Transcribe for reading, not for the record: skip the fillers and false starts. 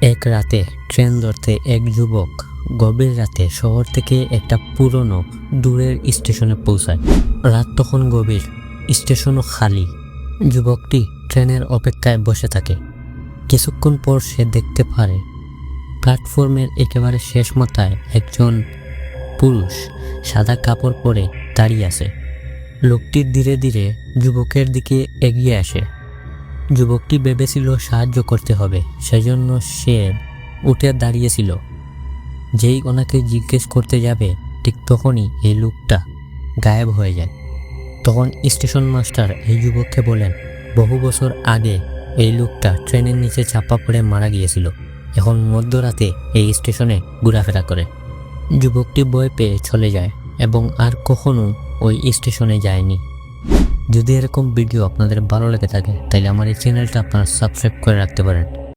এক রাতে ট্রেন ধরতে এক যুবক গভীর রাতে শহর থেকে একটা পুরনো দূরের স্টেশনে পৌঁছায়। রাত তখন গভীর, স্টেশনও খালি। যুবকটি ট্রেনের অপেক্ষায় বসে থাকে। কিছুক্ষণ পর সে দেখতে পারে প্ল্যাটফর্মের একেবারে শেষ মাথায় একজন পুরুষ সাদা কাপড় পরে দাঁড়িয়ে আছে। লোকটি ধীরে ধীরে যুবকের দিকে এগিয়ে আসে। যুবকটি ভেবেছিল সাহায্য করতে হবে, সেজন্য সে উঠে দাঁড়িয়েছিল। যেই ওনাকে জিজ্ঞেস করতে যাবে ঠিক তখনই এই লোকটা গায়েব হয়ে যায়। তখন স্টেশন মাস্টার এই যুবককে বলেন, বহু বছর আগে এই লোকটা ট্রেনের নিচে চাপা পড়ে মারা গিয়েছিল। এখন মধ্যরাতে এই স্টেশনে ঘোরাফেরা করে। যুবকটি ভয় পেয়ে চলে যায় এবং আর কখনো ওই স্টেশনে যায়নি। যদি এরকম ভিডিও আপনাদের ভালো লেগে থাকে তাহলে আমার এই চ্যানেলটা আপনারা সাবস্ক্রাইব করে রাখতে পারেন।